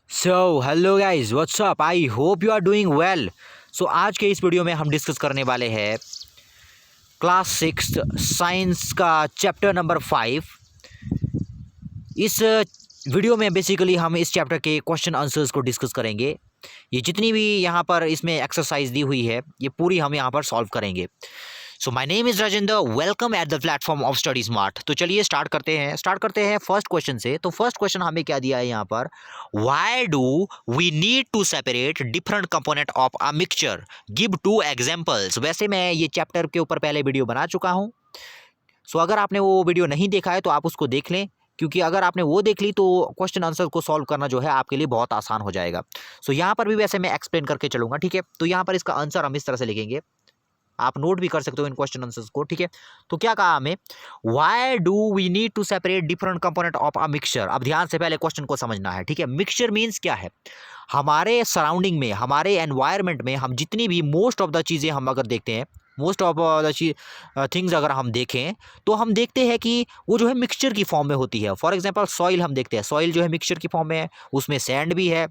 So hello guys, what's up. I hope you are doing well. So आज के इस video में हम डिस्कस करने वाले हैं क्लास 6 साइंस का चैप्टर नंबर 5। इस वीडियो में बेसिकली हम इस चैप्टर के क्वेश्चन आंसर्स को डिस्कस करेंगे। ये जितनी भी यहाँ पर इसमें एक्सरसाइज दी हुई है ये पूरी हम यहाँ पर सॉल्व करेंगे। So my name is Rajendra, welcome at the platform of study smart. तो चलिए स्टार्ट करते हैं फर्स्ट क्वेश्चन से। तो फर्स्ट क्वेश्चन हमें क्या दिया है यहाँ पर, why do we need to separate different component of a mixture, give two examples. वैसे मैं ये चैप्टर के ऊपर पहले वीडियो बना चुका हूँ। सो अगर आपने वो वीडियो नहीं देखा है तो आप उसको देख लें, क्योंकि अगर आपने वो देख ली तो क्वेश्चन आंसर को सॉल्व करना जो है आपके लिए बहुत आसान हो जाएगा। सो यहाँ पर भी वैसे मैं एक्सप्लेन करके चलूंगा, ठीक है। तो यहाँ पर इसका आंसर हम इस तरह से लिखेंगे, आप नोट भी कर सकते हो इन क्वेश्चन आंसर्स को, ठीक है। तो क्या कहा हमें, why do we need to separate different component of a mixture. अब ध्यान से पहले क्वेश्चन को समझना है, ठीक है। मिक्सचर मींस क्या है, हमारे सराउंडिंग में, हमारे एनवायरनमेंट में हम जितनी भी मोस्ट ऑफ द चीज़ें हम अगर देखते हैं, मोस्ट ऑफ द थिंग्स अगर हम देखें तो हम देखते हैं कि वो जो है मिक्सचर की फॉर्म में होती है। फॉर एग्जांपल सॉइल हम देखते हैं, सॉइल जो है मिक्सचर की फॉर्म में है, उसमें सैंड भी है,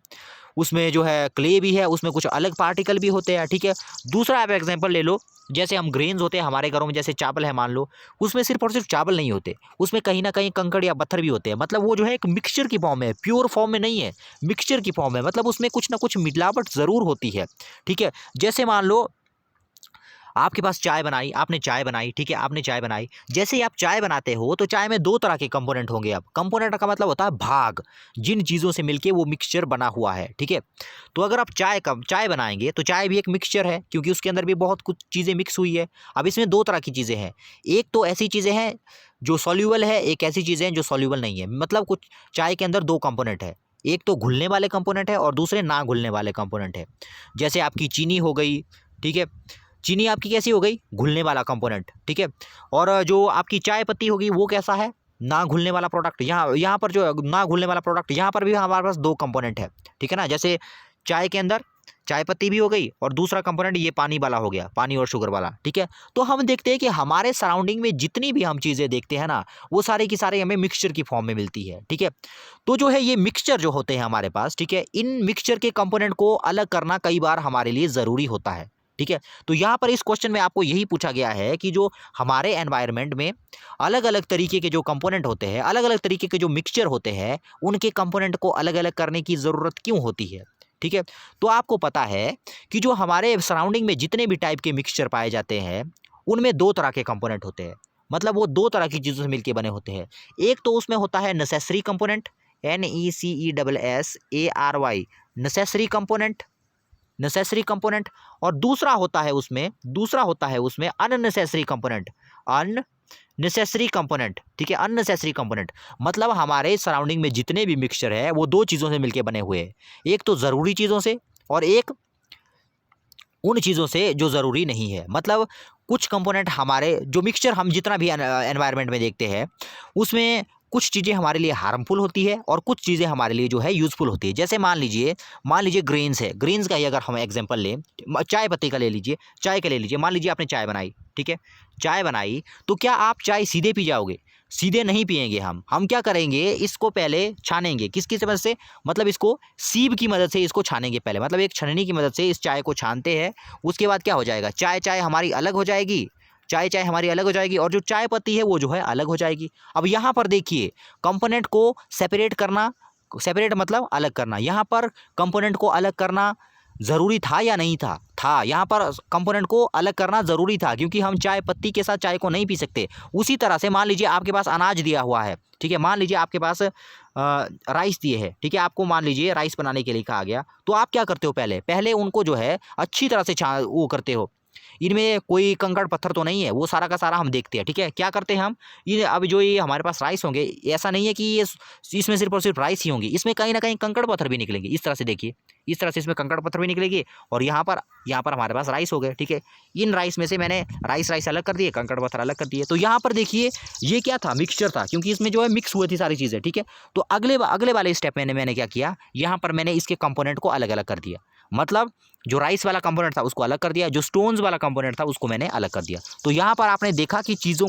उसमें जो है क्ले भी है, उसमें कुछ अलग पार्टिकल भी होते हैं, ठीक है। दूसरा आप एग्जांपल ले लो, जैसे हम ग्रेन्स होते हैं हमारे घरों में, जैसे चावल है मान लो, उसमें सिर्फ और सिर्फ चावल नहीं होते, उसमें कहीं ना कहीं कंकड़ या पत्थर भी होते हैं। मतलब वो जो है एक मिक्सचर की फॉर्म है, प्योर फॉर्म में नहीं है, मिक्सचर की फॉर्म है। मतलब उसमें कुछ ना कुछ मिलावट ज़रूर होती है, ठीक है। जैसे मान लो आपके पास चाय बनाई, आपने चाय बनाई, ठीक है, आपने चाय बनाई। जैसे ही आप चाय बनाते हो तो चाय में दो तरह के कंपोनेंट होंगे। अब कंपोनेंट का मतलब होता है भाग, जिन चीज़ों से मिलके वो मिक्सचर बना हुआ है, ठीक है। तो अगर आप चाय बनाएंगे तो चाय भी एक मिक्सचर है, क्योंकि उसके अंदर भी बहुत कुछ चीज़ें मिक्स हुई है। अब इसमें दो तरह की चीज़ें हैं, एक तो ऐसी चीज़ें हैं जो सॉल्यूबल है, एक ऐसी चीज़ें हैं जो सॉल्यूबल नहीं है। मतलब कुछ चाय के अंदर दो कंपोनेंट है, एक तो घुलने वाले कंपोनेंट है और दूसरे ना घुलने वाले कंपोनेंट है। जैसे आपकी चीनी हो गई, ठीक है, चीनी आपकी कैसी हो गई, घुलने वाला कंपोनेंट, ठीक है। और जो आपकी चाय पत्ती होगी वो कैसा है, ना घुलने वाला प्रोडक्ट। यहाँ पर जो ना घुलने वाला प्रोडक्ट, यहाँ पर भी हमारे पास दो कंपोनेंट है, ठीक है ना। जैसे चाय के अंदर चाय पत्ती भी हो गई और दूसरा कंपोनेंट ये पानी वाला हो गया, पानी और शुगर वाला, ठीक है। तो हम देखते हैं कि हमारे सराउंडिंग में जितनी भी हम चीज़ें देखते हैं ना, वो सारी की सारी हमें मिक्सचर की फॉर्म में मिलती है, ठीक है। तो जो है ये मिक्सचर जो होते हैं हमारे पास, ठीक है, इन मिक्सचर के कंपोनेंट को अलग करना कई बार हमारे लिए ज़रूरी होता है, ठीक है। तो यहाँ पर इस क्वेश्चन में आपको यही पूछा गया है कि जो हमारे एनवायरनमेंट में अलग अलग तरीके के जो कंपोनेंट होते हैं, अलग अलग तरीके के जो मिक्सचर होते हैं, उनके कंपोनेंट को अलग अलग करने की ज़रूरत क्यों होती है, ठीक है। तो आपको पता है कि जो हमारे सराउंडिंग में जितने भी टाइप के मिक्सचर पाए जाते हैं उनमें दो तरह के कंपोनेंट होते हैं। मतलब वो दो तरह की चीज़ों से मिलकर बने होते हैं। एक तो उसमें होता है necessary component, NECESSARY, necessary component, necessary component. और दूसरा होता है उसमें अननेसेसरी कंपोनेंट, अननेसेसरी कंपोनेंट, ठीक है। अननेसेसरी कंपोनेंट मतलब हमारे सराउंडिंग में जितने भी मिक्सचर है वो दो चीज़ों से मिलकर बने हुए हैं, एक तो ज़रूरी चीज़ों से और एक उन चीज़ों से जो ज़रूरी नहीं है। मतलब कुछ कंपोनेंट हमारे जो मिक्सचर हम जितना भी एनवायरनमेंट में देखते हैं उसमें कुछ चीज़ें हमारे लिए हार्मफुल होती है और कुछ चीज़ें हमारे लिए जो है यूज़फुल होती है। जैसे मान लीजिए ग्रेन्स है, ग्रेन्स का ही अगर हम एग्जांपल लें, चाय पत्ती का ले लीजिए, चाय का ले लीजिए। मान लीजिए आपने चाय बनाई, ठीक है, चाय बनाई, तो क्या आप चाय सीधे पी जाओगे? सीधे नहीं पिएंगे। हम क्या करेंगे, इसको पहले छानेंगे। किसकी मदद से? मतलब इसको सीब की मदद से इसको छानेंगे पहले, मतलब एक छलनी की मदद से इस चाय को छानते हैं। उसके बाद क्या हो जाएगा, चाय हमारी अलग हो जाएगी, चाय हमारी अलग हो जाएगी और जो चाय पत्ती है वो जो है अलग हो जाएगी। अब यहाँ पर देखिए, कंपोनेंट को सेपरेट करना, सेपरेट मतलब अलग करना, यहाँ पर कंपोनेंट को अलग करना ज़रूरी था या नहीं था? था। यहाँ पर कंपोनेंट को अलग करना ज़रूरी था, क्योंकि हम चाय पत्ती के साथ चाय को नहीं पी सकते। उसी तरह से मान लीजिए आपके पास अनाज दिया हुआ है, ठीक है, मान लीजिए आपके पास राइस दिए है, ठीक है, आपको मान लीजिए राइस बनाने के लिए कहा गया, तो आप क्या करते हो, पहले उनको जो है अच्छी तरह से वो करते हो। इनमें कोई कंकड़ पत्थर तो नहीं है, वो सारा का सारा हम देखते हैं, ठीक है। क्या करते हैं हम, ये अब जो ये हमारे पास राइस होंगे, ऐसा नहीं है कि ये इसमें सिर्फ और सिर्फ राइस ही होंगी, इसमें कहीं ना कहीं कंकड़ पत्थर भी निकलेंगे। इस तरह से देखिए, इस तरह से इसमें कंकड़ पत्थर भी निकलेगी और यहाँ पर हमारे पास राइस हो गए, ठीक है। इन राइस में से मैंने राइस अलग कर दिए, कंकड़ पत्थर अलग कर दिए। तो यहाँ पर देखिए ये क्या था, मिक्सचर था, क्योंकि इसमें जो है मिक्स हुई थी सारी चीज़ें, ठीक है। तो अगले वाले स्टेप में मैंने क्या किया, यहाँ पर मैंने इसके कंपोनेंट को अलग अलग कर दिया। मतलब जो राइस वाला कंपोनेंट था उसको अलग कर दिया, जो स्टोन्स वाला कंपोनेंट था उसको मैंने अलग कर दिया। तो यहाँ पर आपने देखा कि चीज़ों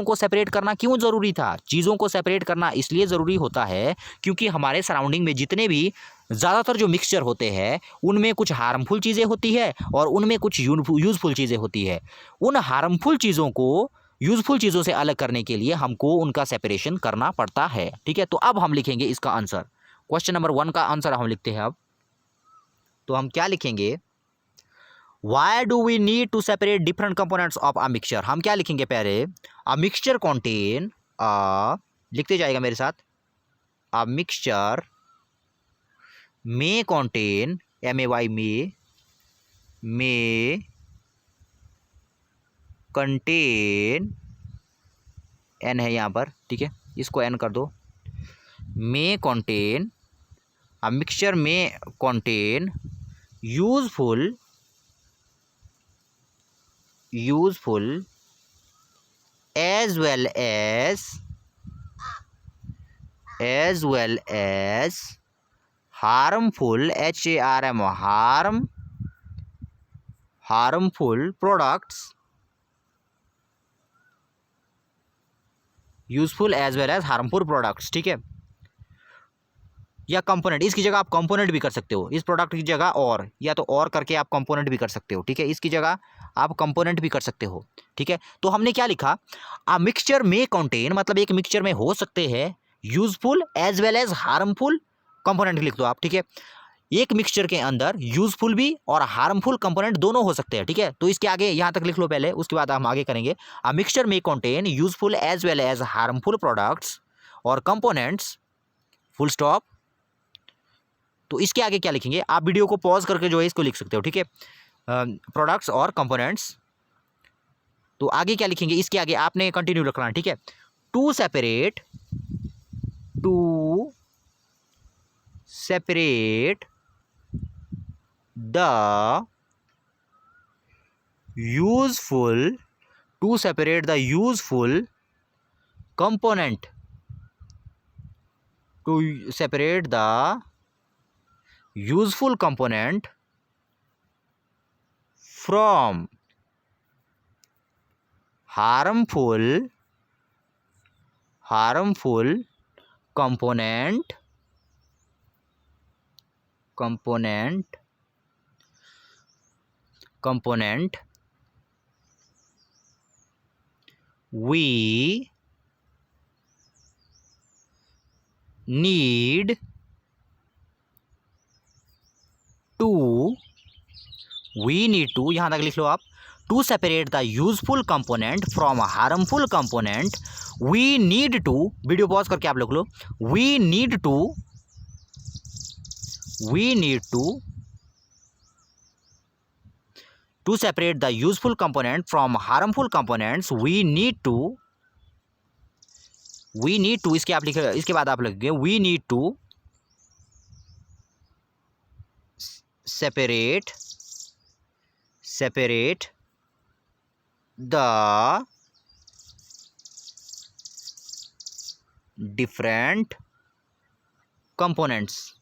को सेपरेट करना क्यों ज़रूरी था। चीज़ों को सेपरेट करना इसलिए ज़रूरी होता है क्योंकि हमारे सराउंडिंग में जितने भी ज़्यादातर जो मिक्सचर होते हैं उनमें कुछ हार्मफुल चीज़ें होती है और उनमें कुछ यूज़फुल चीज़ें होती है। उन हार्मफुल चीज़ों को यूज़फुल चीज़ों से अलग करने के लिए हमको उनका सेपरेशन करना पड़ता है। ठीक है, तो अब हम लिखेंगे इसका आंसर। क्वेश्चन नंबर 1 का आंसर हम लिखते हैं अब। तो हम क्या लिखेंगे, why do we need to separate different components of a mixture. हम क्या लिखेंगे पहले, अ मिक्सचर कॉन्टेन लिखते जाएगा मेरे साथ, अ मिक्सचर में कॉन्टेन, MAY में कंटेन, N है यहाँ पर, ठीक है, इसको N कर दो, में कॉन्टेन, अ मिक्सचर में contain useful as well as harmful, harmful products, useful as well as harmful products. ठीक है, या कंपोनेंट, इसकी जगह आप कंपोनेंट भी कर सकते हो, इस प्रोडक्ट की जगह और, या तो और करके आप कंपोनेंट भी कर सकते हो। ठीक है, इसकी जगह आप कंपोनेंट भी कर सकते हो। ठीक है, तो हमने क्या लिखा, अ मिक्सचर में कंटेन, मतलब एक मिक्सचर में हो सकते हैं useful as well as harmful component लिख दो आप। ठीक है, एक मिक्सचर के अंदर यूजफुल भी और हार्मफुल कंपोनेंट दोनों हो सकते हैं। ठीक है, तो इसके आगे यहाँ तक लिख लो पहले, उसके बाद हम आगे करेंगे। अ मिक्सचर में contain useful as well as harmful products और कंपोनेंट्स, फुल स्टॉप। तो इसके आगे क्या लिखेंगे, आप वीडियो को पॉज करके जो है इसको लिख सकते हो। ठीक है, प्रोडक्ट्स और कंपोनेंट्स। तो आगे क्या लिखेंगे, इसके आगे आपने कंटिन्यू रखना है। ठीक है, to separate the useful component, to separate the useful component from harmful component we need to यहां तक लिख लो आप, to separate the useful component from harmful component we need to, video pause करके आप लिख लो, we need to separate the useful component from harmful components we need to, इसके आप लिखे, इसके बाद आप लिखेंगे we need to separate the different components।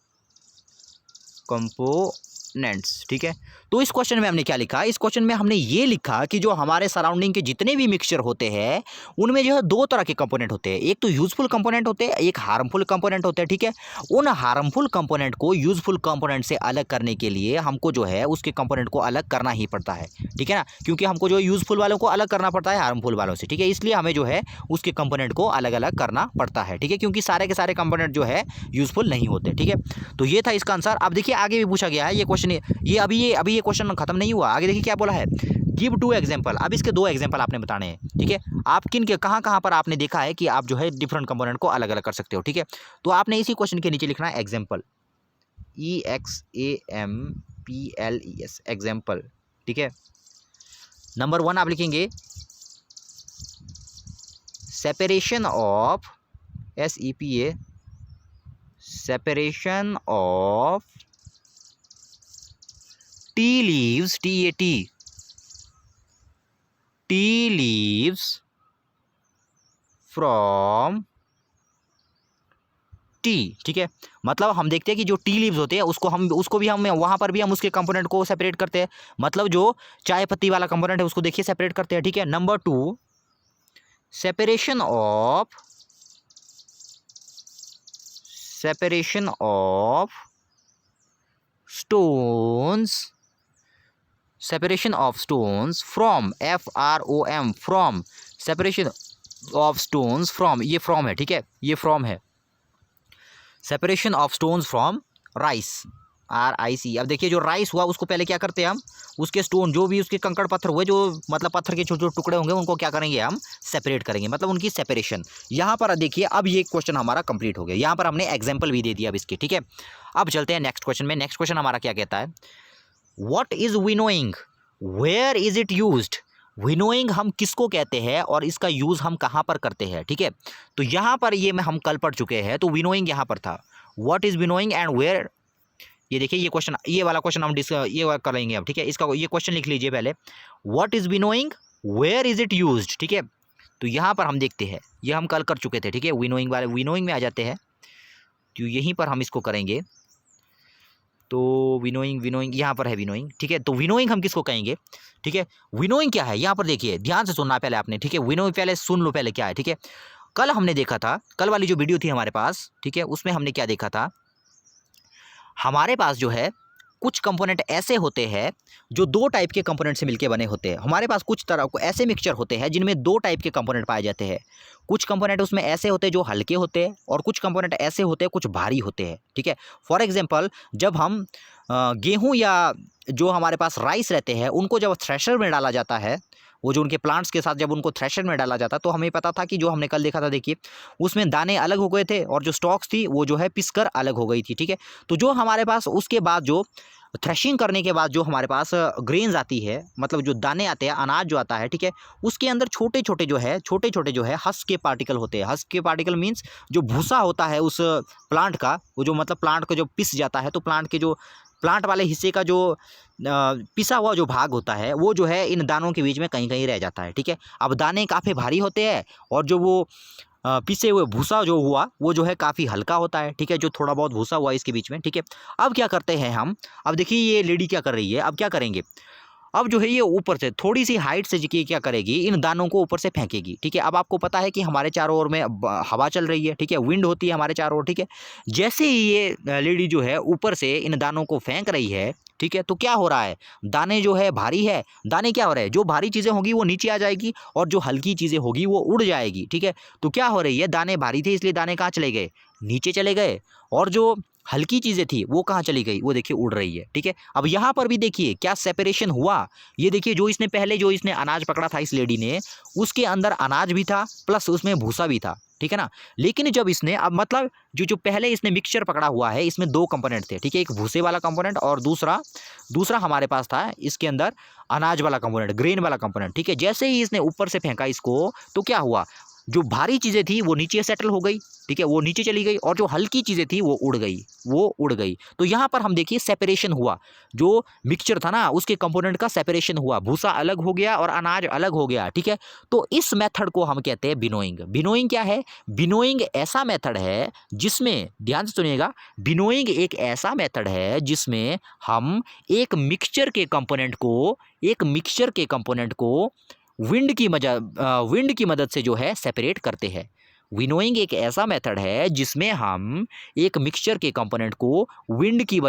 ठीक है, तो इस क्वेश्चन में हमने क्या लिखा, इस क्वेश्चन में हमने ये लिखा कि जो हमारे सराउंडिंग के जितने भी मिक्सचर होते हैं उनमें जो है दो तरह के कंपोनेंट होते हैं, एक तो यूजफुल कंपोनेंट होते हैं, एक हार्मफुल कंपोनेंट होते हैं। ठीक है, उन हार्मफुल कंपोनेंट को यूजफुल कंपोनेंट से अलग करने के लिए हमको जो है उसके कंपोनेंट को अलग करना ही पड़ता है। ठीक है ना, क्योंकि हमको जो यूजफुल वालों को अलग करना पड़ता है हार्मफुल वालों से। ठीक है, इसलिए हमें जो है उसके कंपोनेंट को अलग अलग करना पड़ता है। ठीक है, क्योंकि सारे के सारे कंपोनेंट जो है यूजफुल नहीं होते। ठीक है, तो ये था इसका आंसर। अब देखिए आगे भी पूछा गया है ये क्वेश्चन, ये अभी ये क्वेश्चन खत्म नहीं हुआ, आगे देखिए क्या बोला है, गिव 2 एग्जांपल। अब इसके 2 एग्जांपल आपने बताने हैं। ठीक है, आप किन के कहां पर आपने देखा है कि आप जो है डिफरेंट कंपोनेंट को अलग अलग कर सकते हो। ठीक है, तो आपने इसी क्वेश्चन के नीचे लिखना है एग्जांपल, EXAMPLES, एग्जांपल। ठीक है, नंबर 1 आप लिखेंगे separation of, SEPA, separation of tea leaves, tea leaves from T, ठीक है। मतलब हम देखते हैं कि जो टी लीव्स होते हैं उसको भी हम वहाँ पर भी हम उसके कंपोनेंट को सेपरेट करते हैं। मतलब जो चाय पत्ती वाला कंपोनेंट है उसको देखिए सेपरेट करते हैं, ठीक है। Number 2, separation of stones from, FROM, from, separation of stones from, ये फ्रॉम है, ठीक है, ये फ्रॉम है। Separation of stones from rice, RIC। अब देखिए जो राइस हुआ उसको पहले क्या करते हैं हम, उसके स्टोन जो भी उसके कंकड़ पत्थर हुए, जो मतलब पत्थर के छोटे छोटे टुकड़े होंगे उनको क्या करेंगे हम, सेपरेट करेंगे, मतलब उनकी सेपरेशन। यहाँ पर देखिए अब ये क्वेश्चन हमारा कंप्लीट हो गया। यहाँ पर हमने एग्जाम्पल भी दे दिया अब इसके, ठीक है। अब चलते हैं नेक्स्ट क्वेश्चन में। नेक्स्ट क्वेश्चन हमारा क्या कहता है, what is winnowing, where is it used. Winnowing हम किसको कहते हैं और इसका यूज हम कहाँ पर करते हैं, ठीक है। तो यहाँ पर ये में हम कल पढ़ चुके हैं, तो विनोइंग यहाँ पर था, what is winnowing and where. ये देखिए ये क्वेश्चन, ये वाला क्वेश्चन हम ये करेंगे अब, ठीक है। इसका ये क्वेश्चन लिख लीजिए पहले, what is winnowing, where is it used, ठीक है। तो यहाँ पर हम देखते हैं, ये हम कल कर चुके थे, ठीक है। विनोइंग वाले विनोइंग में आ जाते हैं, तो यहीं पर हम इसको करेंगे। तो विनोइंग यहाँ पर है विनोइंग, ठीक है। तो विनोइंग हम किसको कहेंगे, ठीक है। विनोइंग क्या है यहाँ पर देखिए, ध्यान से सुनना पहले आपने, ठीक है। विनोइंग पहले सुन लो पहले क्या है, ठीक है। कल हमने देखा था, कल वाली जो वीडियो थी हमारे पास, ठीक है, उसमें हमने क्या देखा था, हमारे पास जो है कुछ कंपोनेंट ऐसे होते हैं जो दो टाइप के कंपोनेंट से मिलकर बने होते हैं। हमारे पास कुछ तरह को ऐसे मिक्सचर होते हैं जिनमें दो टाइप के कंपोनेंट पाए जाते हैं। कुछ कंपोनेंट उसमें ऐसे होते हैं जो हल्के होते हैं और कुछ कंपोनेंट ऐसे होते हैं कुछ भारी होते हैं, ठीक है। फॉर एग्जांपल, जब हम गेहूं या जो हमारे पास राइस रहते हैं उनको जब थ्रेशर में डाला जाता है, वो जो उनके प्लांट्स के साथ जब उनको थ्रेशर में डाला जाता, तो हमें पता था कि जो हमने कल देखा था, देखिए उसमें दाने अलग हो गए थे और जो स्टॉक्स थी वो जो है पिसकर अलग हो गई थी, ठीक है। तो जो हमारे पास उसके बाद जो थ्रेशिंग करने के बाद जो हमारे पास ग्रेन्स आती है, मतलब जो दाने आते हैं, अनाज जो आता है, ठीक है, उसके अंदर छोटे छोटे जो है हस्क के पार्टिकल होते हैं। हस्क के पार्टिकल मीन्स जो भूसा होता है उस प्लांट का, वो जो मतलब प्लांट को जो पिस जाता है, तो प्लांट वाले हिस्से का जो पिसा हुआ जो भाग होता है वो जो है इन दानों के बीच में कहीं कहीं रह जाता है, ठीक है। अब दाने काफ़ी भारी होते हैं और जो वो पिसे हुए भूसा जो हुआ वो जो है काफ़ी हल्का होता है, ठीक है, जो थोड़ा बहुत भूसा हुआ इसके बीच में, ठीक है। अब क्या करते हैं हम, अब देखिए ये लेडी क्या कर रही है, अब क्या करेंगे, अब जो है ये ऊपर से थोड़ी सी हाइट से क्या करेगी, इन दानों को ऊपर से फेंकेगी, ठीक है। अब आपको पता है कि हमारे चारों ओर में हवा चल रही है, ठीक है, विंड होती है हमारे चारों ओर, ठीक है। जैसे ही ये लेडी जो है ऊपर से इन दानों को फेंक रही है, ठीक है, तो क्या हो रहा है, दाने जो है भारी है, दाने क्या हो रहे हैं, जो भारी चीज़ें होगी वो नीचे आ जाएगी और जो हल्की चीज़ें होगी वो उड़ जाएगी, ठीक है। तो क्या हो रही है, दाने भारी थे इसलिए दाने कहाँ चले गए, नीचे चले गए, और जो हल्की चीज़ें थी वो कहाँ चली गई, वो देखिए उड़ रही है, ठीक है। अब यहाँ पर भी देखिए क्या सेपरेशन हुआ, ये देखिए जो इसने अनाज पकड़ा था इस लेडी ने, उसके अंदर अनाज भी था प्लस उसमें भूसा भी था, ठीक है ना। लेकिन जब इसने अब मतलब जो पहले इसने मिक्सचर पकड़ा हुआ है, इसमें दो कंपोनेंट थे, ठीक है, एक भूसे वाला कंपोनेंट और दूसरा हमारे पास था इसके अंदर अनाज वाला कंपोनेंट, ग्रेन वाला कंपोनेंट, ठीक है। जैसे ही इसने ऊपर से फेंका इसको, तो क्या हुआ, जो भारी चीज़ें थी वो नीचे सेटल हो गई, ठीक है, वो नीचे चली गई, और जो हल्की चीज़ें थी वो उड़ गई। तो यहाँ पर हम देखिए सेपरेशन हुआ, जो मिक्सचर था ना उसके कंपोनेंट का सेपरेशन हुआ, भूसा अलग हो गया और अनाज अलग हो गया, ठीक है। तो इस मेथड को हम कहते हैं बिनोइंग। बिनोइंग क्या है, बिनोइंग ऐसा मेथड है जिसमें, ध्यान से सुनिएगा, बिनोइंग एक ऐसा मेथड है जिसमें हम एक मिक्सचर के कंपोनेंट को विंड की मदद से जो है सेपरेट करते हैं। विनोइंग एक ऐसा मेथड है जिसमें हम एक मिक्सचर के कंपोनेंट को विंड की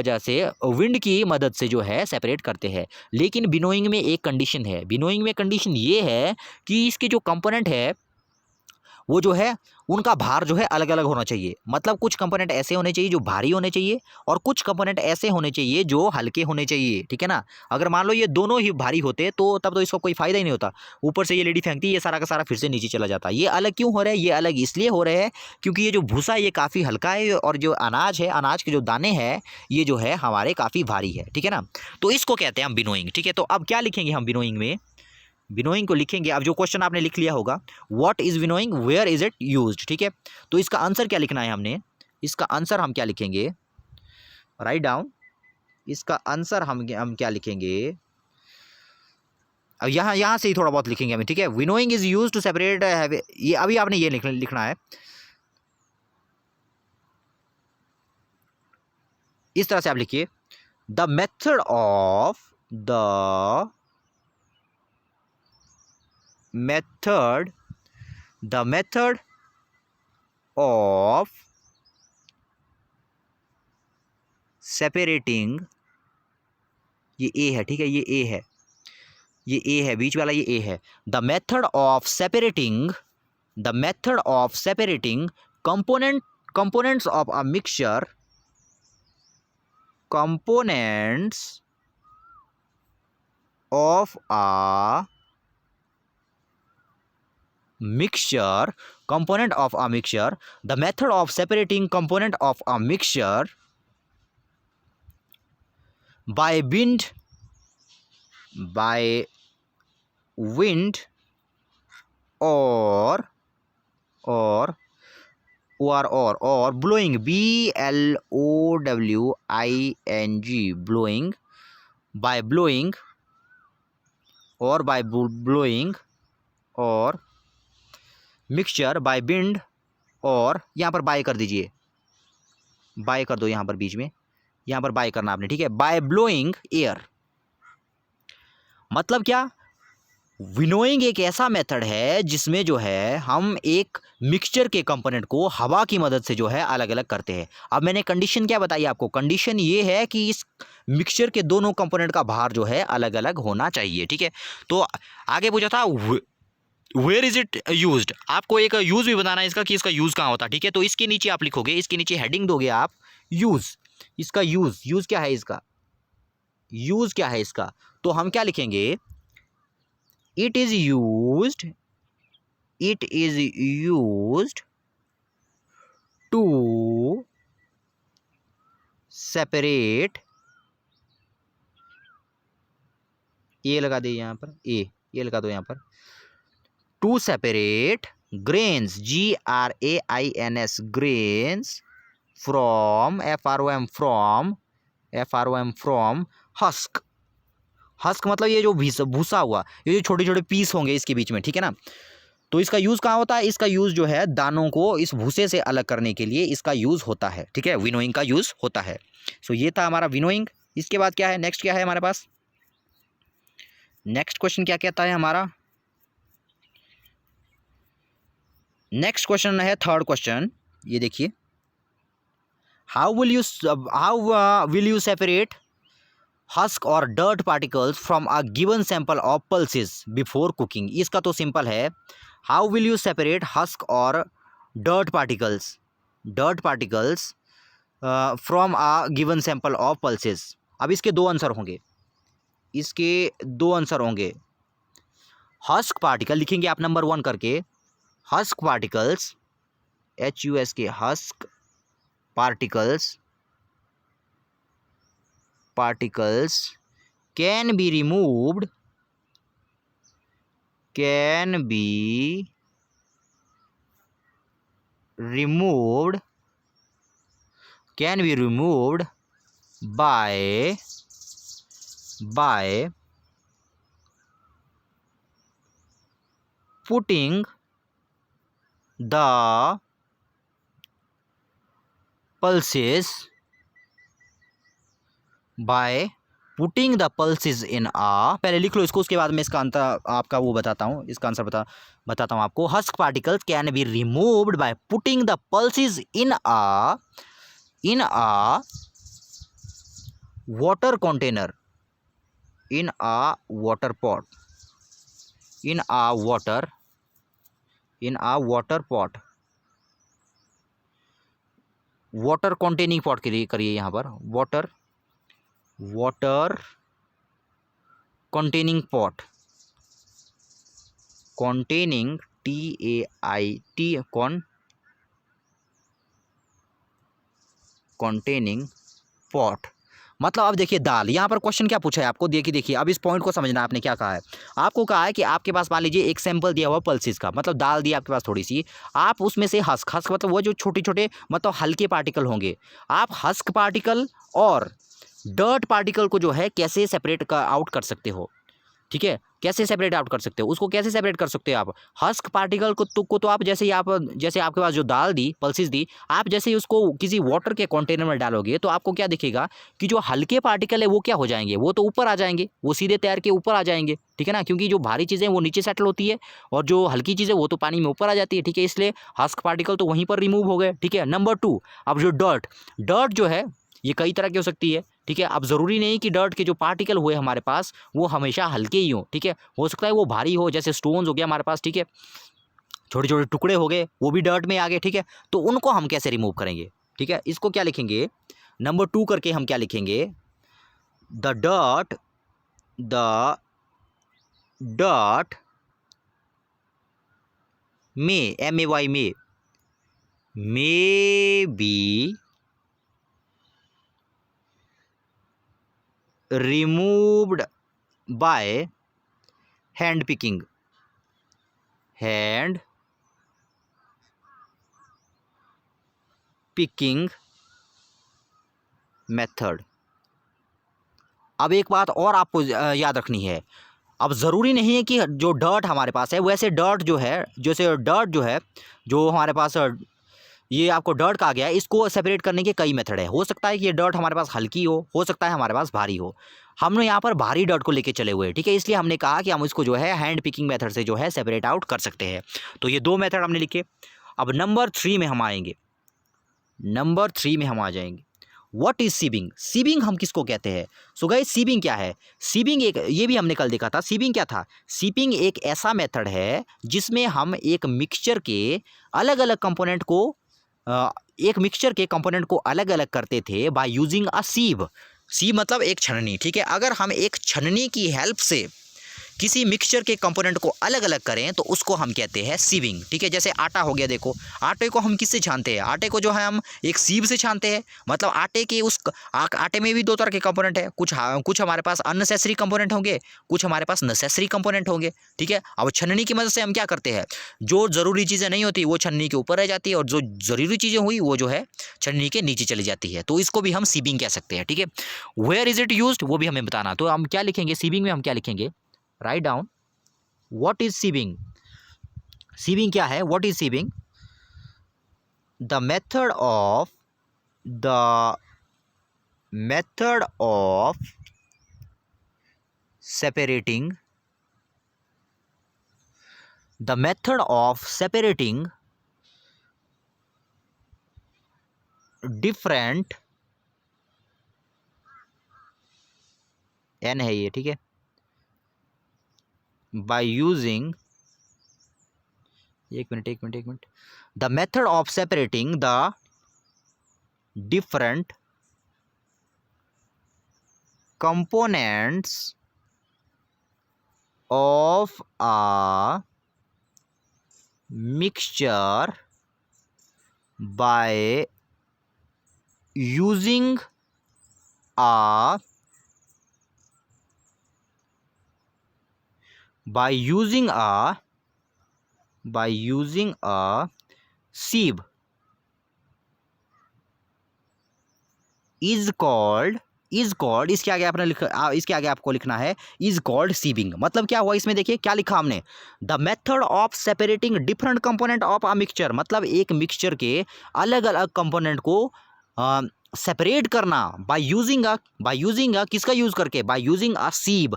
मदद से जो है सेपरेट करते हैं। लेकिन बिनोइंग में एक कंडीशन है, बिनोइंग में कंडीशन ये है कि इसके जो कंपोनेंट है वो जो है उनका भार जो है अलग अलग होना चाहिए। मतलब कुछ कंपोनेंट ऐसे होने चाहिए जो भारी होने चाहिए और कुछ कंपोनेंट ऐसे होने चाहिए जो हल्के होने चाहिए, ठीक है ना। अगर मान लो ये दोनों ही भारी होते तो तब तो इसका कोई फायदा ही नहीं होता। ऊपर से ये लेडी फेंकती है, ये सारा का सारा फिर से नीचे चला जाता। ये अलग क्यों हो रहा है, ये अलग इसलिए हो रहे हैं क्योंकि ये जो भूसा ये काफ़ी हल्का है और जो अनाज है, अनाज के जो दाने हैं ये जो है हमारे काफ़ी भारी है, ठीक है ना। तो इसको कहते हैं हम बिनोइंग, ठीक है। तो अब क्या लिखेंगे हम बिनोइंग में, विनोइंग को लिखेंगे। अब जो क्वेश्चन आपने लिख लिया होगा, what is winnowing, where is it used, ठीक है। तो इसका आंसर क्या लिखना है हमने, इसका आंसर हम क्या लिखेंगे, राइट डाउन, इसका आंसर हम क्या लिखेंगे, अब यहाँ से ही थोड़ा बहुत लिखेंगे हमें, ठीक है। Winnowing is used to separate, ये अभी आपने ये लिखना है, इस तरह से आप लिखिए, द मेथड ऑफ सेपरेटिंग, ये ए है, ठीक है, ये ए है, ये ए है, बीच वाला ये ए है। The method of separating components of a mixture, components of a mixture, the method of separating component of a mixture by wind or blowing, blowing, blowing, by blowing or mixture by wind, और यहाँ पर bye कर दीजिए, bye कर दो यहाँ पर बीच में, यहाँ पर बाय करना आपने, ठीक है, बाय ब्लोइंग एयर। मतलब क्या, विनोइंग एक ऐसा मेथड है जिसमें जो है हम एक मिक्सचर के कंपोनेंट को हवा की मदद से जो है अलग अलग करते हैं। अब मैंने कंडीशन क्या बताई आपको, कंडीशन ये है कि इस मिक्सचर के दोनों कंपोनेंट का भार जो है अलग अलग होना चाहिए, ठीक है। तो आगे पूछा था वेयर इज इट यूज्ड, आपको एक यूज भी बताना है इसका कि इसका यूज कहाँ होता है, ठीक है। तो इसके नीचे आप लिखोगे, इसके नीचे हेडिंग दोगे आप यूज, इसका यूज क्या है, इसका यूज क्या है इसका, तो हम क्या लिखेंगे, it is used to separate, ये लगा दे यहाँ पर, ये लगा दो यहाँ पर, to separate grains, grains, grains from from husk, husk मतलब ये जो भूसा हुआ, ये जो छोटे छोटे पीस होंगे इसके बीच में, ठीक है ना। तो इसका यूज़ कहाँ होता है, इसका यूज़ जो है दानों को इस भूसे से अलग करने के लिए इसका यूज़ होता है, ठीक है, विनोइंग का यूज़ होता है। सो ये था हमारा विनोइंग। इसके बाद क्या है, नेक्स्ट क्या है हमारे पास, नेक्स्ट क्वेश्चन क्या कहता है हमारा, नेक्स्ट क्वेश्चन है थर्ड क्वेश्चन, ये देखिए, how will you separate husk और dirt particles from a given sample of pulses before cooking. इसका तो सिंपल है, how will you separate husk और dirt particles from a given sample of pulses. अब इसके दो आंसर होंगे, हस्क पार्टिकल लिखेंगे आप नंबर 1 करके, husk particles, HUSK, husk particles can be removed by putting the pulses in a, पहले लिख लो इसको, उसके बाद में इसका आंसर आपका वो बताता हूँ, इसका आंसर बताता हूँ आपको। Husk particles can be removed by putting the pulses in a water container, in a water pot, water containing pot करिए यहाँ पर, water containing pot, containing TAIT, containing pot। मतलब अब देखिए दाल, यहाँ पर क्वेश्चन क्या पूछा है आपको, देखिए अब इस पॉइंट को समझना, आपने क्या कहा है, आपको कहा है कि आपके पास मान लीजिए एक सैंपल दिया हुआ पल्सेस का, मतलब दाल दी आपके पास थोड़ी सी, आप उसमें से हस्क मतलब वो जो छोटे छोटे मतलब हल्के पार्टिकल होंगे, आप हस्क पार्टिकल और डर्ट पार्टिकल को जो है कैसे सेपरेट आउट कर सकते हो, ठीक है। कैसे सेपरेट आउट कर सकते हो, उसको कैसे सेपरेट कर सकते हो आप? हस्क पार्टिकल को तो आप जैसे ही आप जैसे आपके पास जो दाल दी, पल्सेस दी, आप जैसे ही उसको किसी वाटर के कंटेनर में डालोगे तो आपको क्या दिखेगा कि जो हल्के पार्टिकल है वो क्या हो जाएंगे, वो तो ऊपर आ जाएंगे, वो सीधे तैर के ऊपर आ जाएंगे, ठीक है ना, क्योंकि जो भारी चीज़ें वो नीचे सेटल होती है और जो हल्की चीज़ें वो तो पानी में ऊपर आ जाती है, ठीक है, इसलिए हस्क पार्टिकल तो वहीं पर रिमूव हो गए, ठीक है। नंबर 2, अब जो डर्ट जो है ये कई तरह की हो सकती है, ठीक है। अब ज़रूरी नहीं कि डर्ट के जो पार्टिकल हुए हमारे पास वो हमेशा हल्के ही हो, ठीक है, हो सकता है वो भारी हो, जैसे स्टोन्स हो गया हमारे पास, ठीक है, छोटे छोटे टुकड़े हो गए, वो भी डर्ट में आ गए, ठीक है। तो उनको हम कैसे रिमूव करेंगे, ठीक है, इसको क्या लिखेंगे, नंबर 2 करके हम क्या लिखेंगे, the dirt may, may, may be removed by hand picking method. अब एक बात और आपको याद रखनी है, अब ज़रूरी नहीं है कि जो डर्ट हमारे पास है वैसे डर्ट जो है, जैसे डर्ट जो है जो हमारे पास ये आपको डर्ट कहा गया है, इसको सेपरेट करने के कई मेथड है। हो सकता है कि ये डर्ट हमारे पास हल्की हो सकता है हमारे पास भारी हो। हमने यहाँ पर भारी डर्ट को लेके चले हुए हैं, ठीक है, इसलिए हमने कहा कि हम इसको जो है हैंड पिकिंग मेथड से जो है सेपरेट आउट कर सकते हैं। तो ये 2 मेथड हमने लिखे। अब नंबर 3 में हम आएंगे, नंबर 3 में हम आ जाएंगे। What is सीबिंग? सीबिंग हम किसको कहते हैं? सो गाइस सीबिंग क्या है? सीबिंग एक, ये भी हमने कल देखा था, सीबिंग क्या था? सीबिंग एक ऐसा मेथड है जिसमें हम एक मिक्सचर के अलग अलग कंपोनेंट को अलग अलग करते थे by using a sieve. Sieve मतलब एक छननी, ठीक है। अगर हम एक छननी की हेल्प से किसी मिक्सचर के कंपोनेंट को अलग अलग करें तो उसको हम कहते हैं सीविंग, ठीक है। जैसे आटा हो गया, देखो आटे को हम किससे छानते हैं? आटे को जो है हम एक सीव से छानते हैं। मतलब आटे के उस आटे में भी 2 तरह के कंपोनेंट है, कुछ हमारे पास अननेसेसरी कंपोनेंट होंगे, कुछ हमारे पास नेसेसरी कंपोनेंट होंगे, ठीक है। अब छन्नी की मदद से हम क्या करते हैं, जो ज़रूरी चीज़ें नहीं होती वो छन्नी के ऊपर रह जाती है और जो ज़रूरी चीज़ें हुई वो जो है छन्नी के नीचे चली जाती है, तो इसको भी हम सीबिंग कह सकते हैं, ठीक है। वेयर इज इट यूज्ड वो भी हमें बताना। तो हम क्या लिखेंगे सीबिंग में, हम क्या लिखेंगे, राइट डाउन व्हाट इज सीबिंग। सीबिंग क्या है? What is सीबिंग? The method of separating different, n है ये, ठीक है, by using, एक minute, the method of separating the different components of a mixture by using a sieve is called, इसके आगे आपने इसके आगे आपको लिखना है इज कॉल्ड सीबिंग। मतलब क्या हुआ इसमें, देखिए क्या लिखा हमने, the method of separating different component of a mixture. मतलब एक मिक्सचर के अलग अलग कंपोनेंट को सेपरेट करना बाय यूजिंग अ किसका यूज करके, by using a sieve.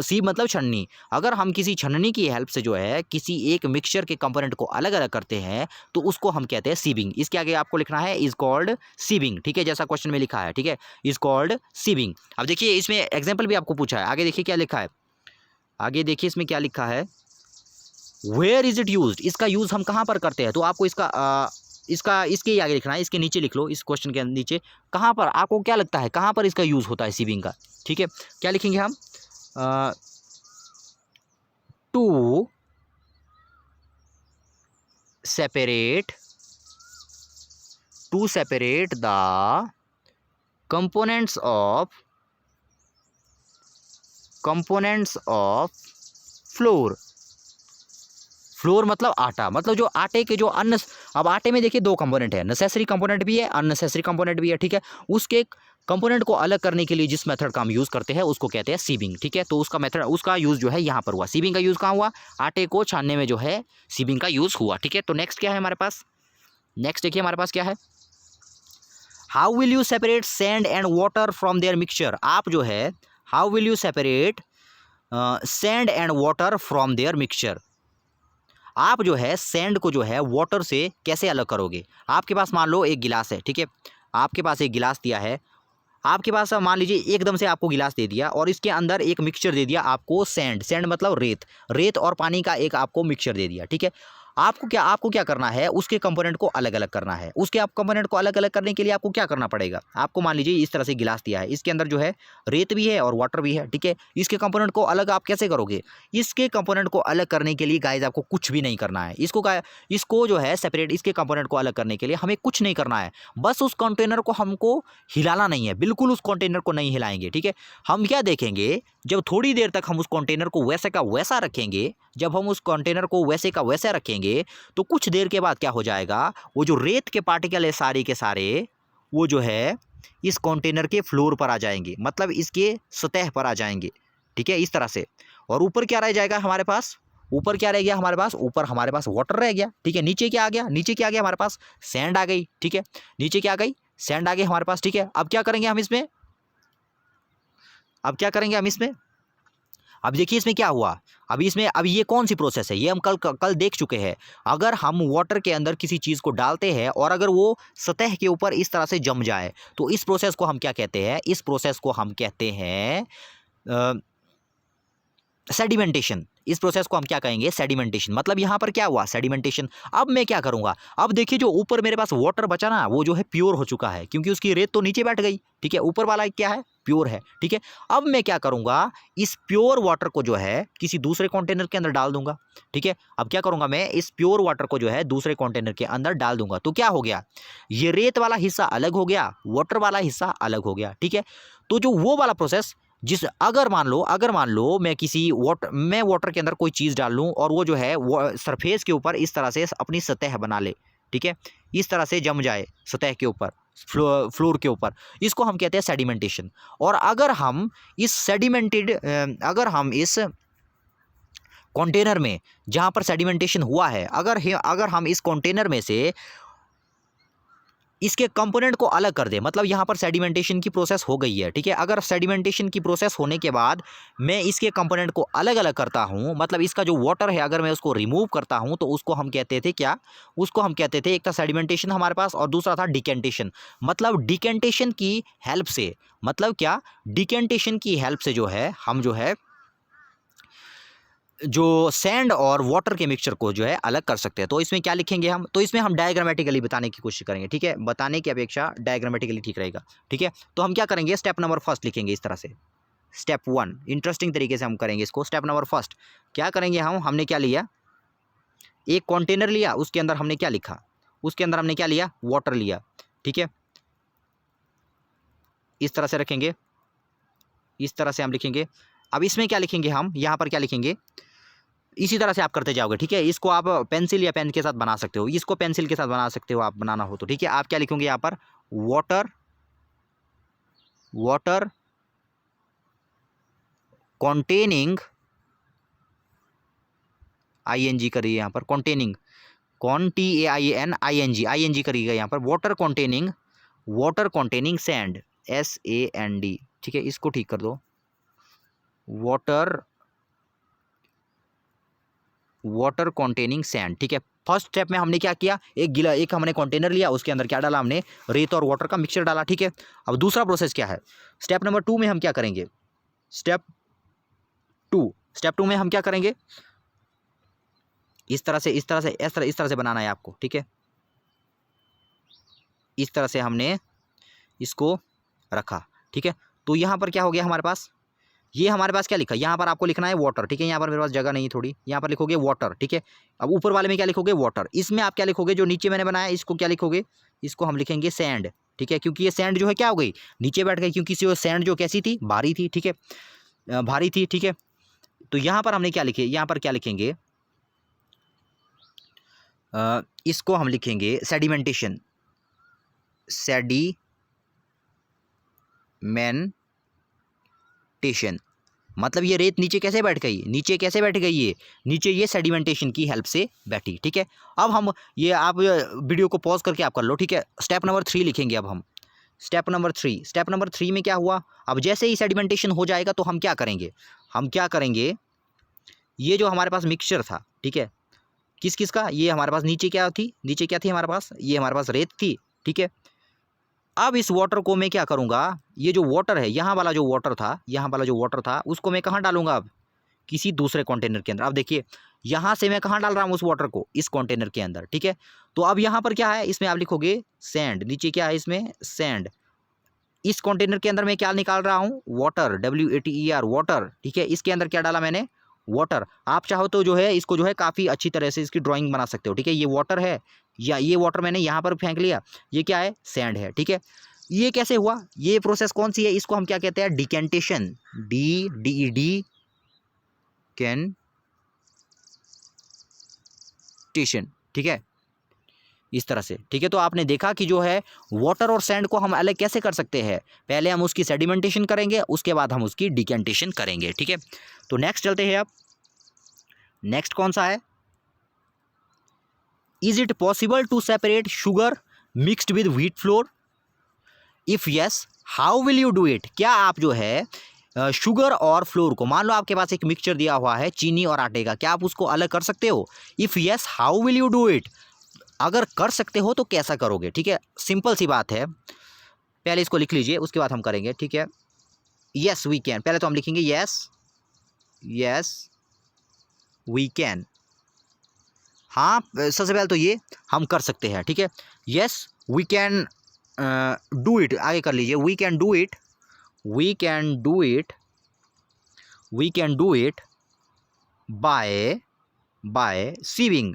Sieve मतलब छन्नी। अगर हम किसी छन्नी की हेल्प से जो है किसी एक मिक्सचर के कंपोनेंट को अलग अलग करते हैं तो उसको हम कहते हैं सीबिंग। इसके आगे आपको लिखना है इज कॉल्ड सीबिंग, ठीक है, जैसा क्वेश्चन में लिखा है, ठीक है, इज कॉल्ड सीबिंग। अब देखिए इसमें एग्जाम्पल भी आपको पूछा है, आगे देखिए क्या लिखा है, आगे देखिए इसमें क्या लिखा है, वेयर इज इट यूज्ड, इसका यूज हम कहाँ पर करते हैं। तो आपको इसके आगे लिखना है, इसके नीचे लिख लो, इस क्वेश्चन के नीचे कहाँ पर आपको क्या लगता है कहाँ पर इसका यूज होता है सीबिंग का, ठीक है। क्या लिखेंगे हम, to separate the components of flour मतलब आटा, मतलब जो आटे के जो अब आटे में देखिए 2 कंपोनेंट है, नेसेसरी कंपोनेंट भी है, अननेसेसरी कंपोनेंट भी है, ठीक है। उसके कंपोनेंट को अलग करने के लिए जिस मेथड का हम यूज़ करते हैं उसको कहते हैं सीविंग, ठीक है। तो उसका मेथड, उसका यूज़ जो है यहाँ पर हुआ। सीविंग का यूज़ कहाँ हुआ? आटे को छानने में जो है सीविंग का यूज़ हुआ, ठीक है। तो नेक्स्ट क्या है हमारे पास? नेक्स्ट देखिए हमारे पास क्या है, how will you separate sand and water from their mixture. आप जो है how will you separate sand and water from their mixture, आप जो है सैंड को जो है वाटर से कैसे अलग करोगे। आपके पास मान लो एक गिलास है, ठीक है, आपके पास एक गिलास दिया है, आपके पास मान लीजिए एकदम से आपको गिलास दे दिया और इसके अंदर एक मिक्सचर दे दिया आपको, सैंड, सैंड मतलब रेत, रेत और पानी का एक आपको मिक्सचर दे दिया, ठीक है। आपको क्या करना है, उसके कंपोनेंट को अलग अलग करना है। उसके आप कंपोनेंट को अलग अलग करने के लिए आपको क्या करना पड़ेगा, आपको मान लीजिए इस तरह से गिलास दिया है, इसके अंदर जो है रेत भी है और वाटर भी है, ठीक है। इसके कंपोनेंट को अलग आप कैसे करोगे? इसके कंपोनेंट को अलग करने के लिए गाइज आपको कुछ भी नहीं करना है। इसको जो है सेपरेट, इसके कंपोनेंट को अलग करने के लिए हमें कुछ नहीं करना है, बस उस कंटेनर को हमको हिलाना नहीं है, बिल्कुल उस कंटेनर को नहीं हिलाएंगे, ठीक है। हम क्या देखेंगे, जब थोड़ी देर तक हम उस कंटेनर को वैसे का वैसा रखेंगे, जब हम उस कंटेनर को वैसे का वैसा रखेंगे तो कुछ देर के बाद क्या हो जाएगा, वो जो रेत के पार्टिकल है सारे के सारे, वो जो है इस कंटेनर के फ्लोर पर आ जाएंगे, मतलब इसके सतह पर आ जाएंगे, ठीक है, इस तरह से। और ऊपर क्या रह जाएगा हमारे पास, ऊपर क्या रह गया हमारे पास, ऊपर हमारे पास वाटर रह गया, ठीक है। नीचे क्या आ गया, नीचे क्या आ गया हमारे पास, सैंड आ गई, ठीक है। नीचे क्या आ गई, सैंड आ गई हमारे पास, ठीक है। अब क्या करेंगे हम इसमें, अब क्या करेंगे हम इसमें, अब देखिए इसमें क्या हुआ। अभी ये कौन सी प्रोसेस है, ये हम कल देख चुके हैं। अगर हम वाटर के अंदर किसी चीज़ को डालते हैं और अगर वो सतह के ऊपर इस तरह से जम जाए तो इस प्रोसेस को हम क्या कहते हैं, इस प्रोसेस को हम कहते हैं सेडिमेंटेशन। इस प्रोसेस को हम क्या कहेंगे, सेडिमेंटेशन। मतलब यहाँ पर क्या हुआ, सेडिमेंटेशन। अब मैं क्या करूँगा, अब देखिए जो ऊपर मेरे पास वाटर बचा ना, वो जो है प्योर हो चुका है, क्योंकि उसकी रेत तो नीचे बैठ गई, ठीक है। ऊपर वाला क्या है, प्योर है, ठीक है। अब मैं क्या करूँगा, इस प्योर वाटर को जो है किसी दूसरे कंटेनर के अंदर डाल दूंगा, ठीक है। अब क्या करूँगा, मैं इस प्योर वाटर को जो है दूसरे कंटेनर के अंदर डाल दूंगा, तो क्या हो गया, ये रेत वाला हिस्सा अलग हो गया, वाटर वाला हिस्सा अलग हो गया, ठीक है। तो जो वो वाला प्रोसेस, अगर मान लो मैं वाटर के अंदर कोई चीज़ डाल लूँ और वो जो है वो सरफेस के ऊपर इस तरह से अपनी सतह बना ले, ठीक है, इस तरह से जम जाए सतह के ऊपर, फ्लोर के ऊपर, इसको हम कहते हैं सेडिमेंटेशन। और अगर हम इस कंटेनर में जहाँ पर सेडिमेंटेशन हुआ है, अगर हम इस कंटेनर में से इसके कंपोनेंट को अलग कर दे, मतलब यहाँ पर सेडिमेंटेशन की प्रोसेस हो गई है, ठीक है। अगर सेडिमेंटेशन की प्रोसेस होने के बाद मैं इसके कंपोनेंट को अलग अलग करता हूँ, मतलब इसका जो वाटर है अगर मैं उसको रिमूव करता हूँ, तो उसको हम कहते थे क्या, उसको हम कहते थे, एक था सेडिमेंटेशन हमारे पास और दूसरा था डिकेंटेशन। मतलब डिकेंटेशन की हेल्प से, मतलब क्या, डिकेंटेशन की हेल्प से जो है हम जो है जो सैंड और वाटर के मिक्सचर को जो है अलग कर सकते हैं। तो इसमें क्या लिखेंगे हम, तो इसमें हम डायग्रामेटिकली बताने की कोशिश करेंगे, ठीक है। बताने की अपेक्षा डायग्रामेटिकली ठीक रहेगा, ठीक है। तो हम क्या करेंगे, स्टेप नंबर फर्स्ट लिखेंगे इस तरह से, स्टेप 1 इंटरेस्टिंग तरीके से हम करेंगे इसको। स्टेप नंबर फर्स्ट क्या करेंगे, हमने क्या लिया, एक कंटेनर लिया, उसके अंदर हमने क्या लिखा, उसके अंदर हमने क्या लिया, वाटर लिया, ठीक है। इस तरह से रखेंगे, इस तरह से हम लिखेंगे। अब इसमें क्या लिखेंगे, हम यहाँ पर क्या लिखेंगे, इसी तरह से आप करते जाओगे, ठीक है। इसको आप पेंसिल या पेन के साथ बना सकते हो, इसको पेंसिल के साथ बना सकते हो आप, बनाना हो तो, ठीक है। आप क्या लिखोगे यहाँ पर, वाटर, वाटर कॉन्टेनिंग, ING करिए यहाँ पर, कॉन्टेनिंग, TAIN करिएगा यहाँ पर, वाटर कॉन्टेनिंग सैंड, SAND, ठीक है। इसको ठीक कर दो, वाटर कॉन्टेनिंग सैंड, ठीक है। फर्स्ट स्टेप में हमने क्या किया, एक हमने कंटेनर लिया, उसके अंदर क्या डाला, हमने रेत और वाटर का मिक्सचर डाला, ठीक है। अब दूसरा प्रोसेस क्या है, स्टेप नंबर 2 में हम क्या करेंगे, स्टेप टू में हम क्या करेंगे, इस तरह से बनाना है आपको, ठीक है। इस तरह से हमने इसको रखा, ठीक है। तो यहाँ पर क्या हो गया हमारे पास, ये हमारे पास क्या लिखा, यहाँ पर आपको लिखना है वाटर, ठीक है। यहाँ पर मेरे पास जगह नहीं थोड़ी, यहाँ पर लिखोगे वाटर, ठीक है। अब ऊपर वाले में क्या लिखोगे, वाटर। इसमें आप क्या लिखोगे, जो नीचे मैंने बनाया इसको क्या लिखोगे, इसको हम लिखेंगे सैंड, ठीक है। क्योंकि ये सैंड जो है क्या हो गई, नीचे बैठ गई, क्योंकि सैंड जो कैसी थी, भारी थी, ठीक है, भारी थी, ठीक है। तो यहाँ पर हमने क्या लिखे, यहाँ पर क्या लिखेंगे, इसको हम लिखेंगे सेडिमेंटेशन, सेडिमेंटेशन, मतलब ये रेत नीचे कैसे बैठ गई, नीचे कैसे बैठ गई, ये नीचे ये सेडिमेंटेशन की हेल्प से बैठी। ठीक है, अब हम ये आप वीडियो को पॉज करके आप कर लो। ठीक है, स्टेप नंबर 3 लिखेंगे अब हम। स्टेप नंबर 3 में क्या हुआ, अब जैसे ही सेडिमेंटेशन हो जाएगा तो हम क्या करेंगे, ये जो हमारे पास मिक्सचर था, ठीक है, किस किस का, ये हमारे पास नीचे क्या थी, हमारे पास, ये हमारे पास रेत थी। ठीक है, अब इस वाटर को मैं क्या करूँगा, ये जो वाटर है, यहाँ वाला जो वाटर था, उसको मैं कहाँ डालूंगा, अब किसी दूसरे कंटेनर के अंदर। अब देखिए यहाँ से मैं कहाँ डाल रहा हूँ उस वाटर को, इस कंटेनर के अंदर। ठीक है, तो अब यहाँ पर क्या है, इसमें आप लिखोगे सैंड, नीचे क्या है इसमें सैंड। इस कंटेनर के अंदर मैं क्या निकाल रहा हूँ, वाटर, WATER वाटर। ठीक है, इसके अंदर क्या डाला मैंने, वाटर। आप चाहो तो जो है इसको जो है काफ़ी अच्छी तरह से इसकी ड्राइंग बना सकते हो। ठीक है, ये वाटर है, या ये वाटर मैंने यहाँ पर फेंक लिया, ये क्या है, सैंड है। ठीक है, ये कैसे हुआ, ये प्रोसेस कौन सी है, इसको हम क्या कहते हैं, डिकेंटेशन, DED कैंटेशन। ठीक है, इस तरह से। ठीक है, तो आपने देखा कि जो है वाटर और सैंड को हम अलग कैसे कर सकते हैं, पहले हम उसकी सेडिमेंटेशन करेंगे, उसके बाद हम उसकी डिकेंटेशन करेंगे। ठीक है, तो नेक्स्ट चलते हैं। अब नेक्स्ट कौन सा है, is it possible to separate sugar mixed with wheat flour, if yes how will you do it. क्या आप जो है शुगर और फ्लोर को, मान लो आपके पास एक मिक्सचर दिया हुआ है चीनी और आटे का, क्या आप उसको अलग कर सकते हो, if yes how will you do it, अगर कर सकते हो तो कैसा करोगे। ठीक है, सिंपल सी बात है, पहले इसको लिख लीजिए, उसके बाद हम करेंगे। ठीक है, यस वी कैन, पहले तो हम लिखेंगे यस वी कैन, हाँ सबसे पहले तो ये हम कर सकते हैं। ठीक है, yes we can do it, आगे कर लीजिए, we can do it by sieving,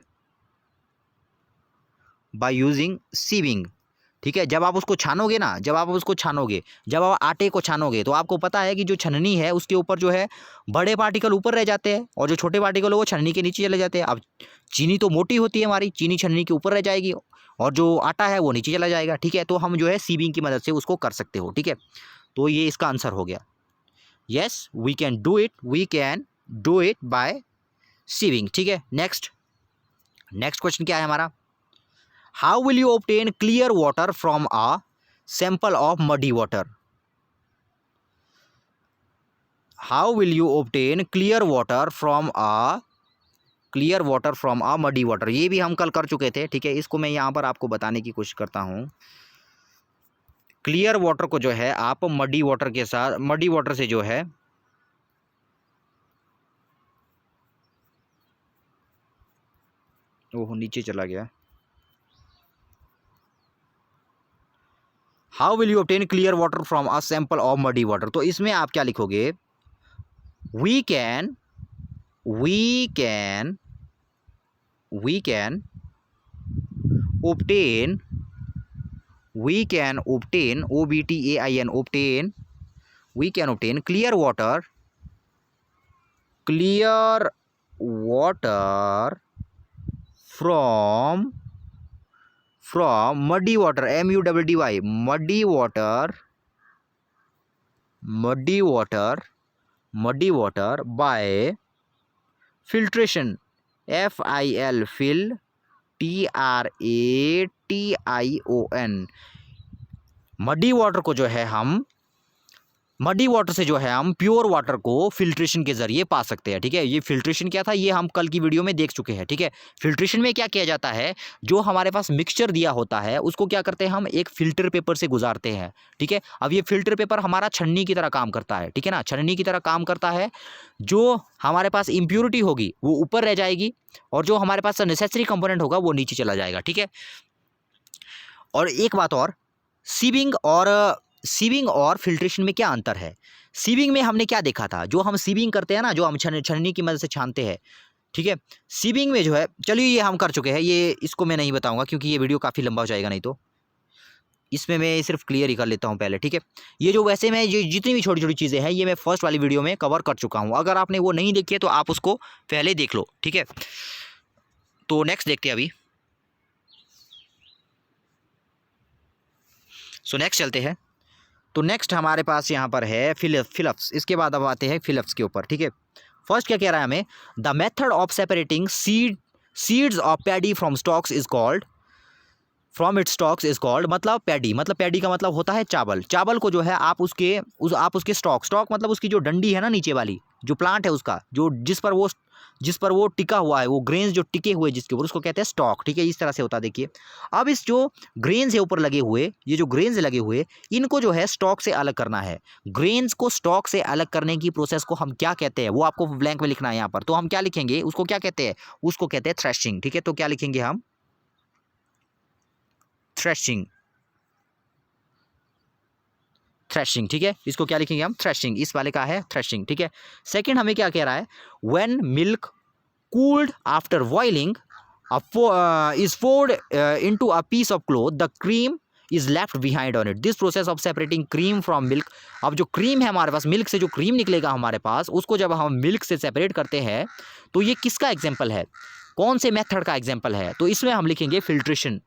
by using sieving. ठीक है, जब आप उसको छानोगे ना, जब आप आटे को छानोगे, तो आपको पता है कि जो छननी है उसके ऊपर जो है बड़े पार्टिकल ऊपर रह जाते हैं और जो छोटे पार्टिकल है वो छननी के नीचे चले जाते हैं। अब चीनी तो मोटी होती है हमारी, चीनी छननी के ऊपर रह जाएगी और जो आटा है वो नीचे चला जाएगा। ठीक है, तो हम जो है सीविंग की मदद से उसको कर सकते हो। ठीक है, तो ये इसका आंसर हो गया, yes we can do it by sieving. ठीक है, नेक्स्ट क्वेश्चन क्या है हमारा, how will you obtain clear water from a sample of muddy water, how will you obtain clear water from a muddy water, ये भी हम कल कर चुके थे। ठीक है, इसको मैं यहाँ पर आपको बताने की कोशिश करता हूँ। क्लियर वाटर को जो है आप मडी वाटर से जो है, ओह नीचे चला गया, how will you obtain clear water from a sample of muddy water, तो इसमें आप क्या लिखोगे, we can obtain clear water from muddy water, muddy water by filtration, filtration। Muddy water से जो है हम प्योर वाटर को फिल्ट्रेशन के जरिए पा सकते हैं। ठीक है, ये फिल्ट्रेशन क्या था, ये हम कल की वीडियो में देख चुके हैं। ठीक है, फिल्ट्रेशन में क्या किया जाता है, जो हमारे पास मिक्सचर दिया होता है उसको क्या करते हैं, हम एक फिल्टर पेपर से गुजारते हैं। ठीक है, अब ये फिल्टर पेपर हमारा छन्नी की तरह काम करता है। ठीक है ना, छन्नी की तरह काम करता है, जो हमारे पास इम्प्योरिटी होगी वो ऊपर रह जाएगी और जो हमारे पास नेसेसरी कंपोनेंट होगा वो नीचे चला जाएगा। ठीक है, और एक बात और, सीविंग और फिल्ट्रेशन में क्या अंतर है। सीविंग में हमने क्या देखा था, जो हम सीविंग करते हैं ना, जो हम छन्नी की मदद से छानते हैं। ठीक है, सीविंग में जो है, चलिए ये हम कर चुके हैं, ये इसको मैं नहीं बताऊंगा क्योंकि ये वीडियो काफ़ी लंबा हो जाएगा, नहीं तो इसमें मैं सिर्फ क्लियर ही कर लेता हूं पहले। ठीक है, ये जो वैसे मैं ये जितनी भी छोटी छोटी चीज़ें हैं ये मैं फर्स्ट वाली वीडियो में कवर कर चुका हूँ, अगर आपने वो नहीं देखी है तो आप उसको पहले देख लो। ठीक है, तो नेक्स्ट देखते हैं अभी, सो नेक्स्ट चलते हैं। तो नेक्स्ट हमारे पास यहाँ पर है फिलिप्स। इसके बाद अब आते हैं फिलिप्स के ऊपर, ठीक है। फर्स्ट क्या कह रहा है हमें, the method of separating seeds of paddy from stocks is called, from its stocks is called, मतलब पैडी, मतलब पैडी का मतलब होता है चावल। चावल को जो है आप उसके स्टॉक मतलब उसकी जो डंडी है ना, नीचे वाली जो प्लांट है उसका, जो जिस पर वो टिका हुआ है, वो ग्रेन्स जो टिके हुए जिसके ऊपर, उसको कहते हैं स्टॉक, ठीक है। इस तरह से होता है। देखिए अब इस जो ग्रेन्स है ऊपर लगे हुए, ये जो ग्रेन्स लगे हुए, इनको जो है स्टॉक से अलग करना है। ग्रेन्स को स्टॉक से अलग करने की प्रोसेस को हम क्या कहते हैं, वो आपको ब्लैंक में लिखना है यहाँ पर। तो हम क्या लिखेंगे, उसको क्या कहते हैं, उसको कहते हैं थ्रेशिंग, ठीक है। तो क्या लिखेंगे हम, थ्रेशिंग, थ्रेशिंग, ठीक है। इसको क्या लिखेंगे हम, थ्रेशिंग। इस वाले का है थ्रेशिंग, ठीक है। सेकंड हमें क्या कह रहा है, when milk cooled after boiling is poured into a piece of cloth, the cream is left behind on it. This process of separating cream from milk, अब जो क्रीम है हमारे पास, मिल्क से जो क्रीम निकलेगा हमारे पास, उसको जब हम मिल्क से सेपरेट करते हैं, तो ये किसका एग्जाम्पल है, कौन से मेथड का एग्जाम्पल है, तो इसमें हम लिखेंगे फिल्ट्रेशन,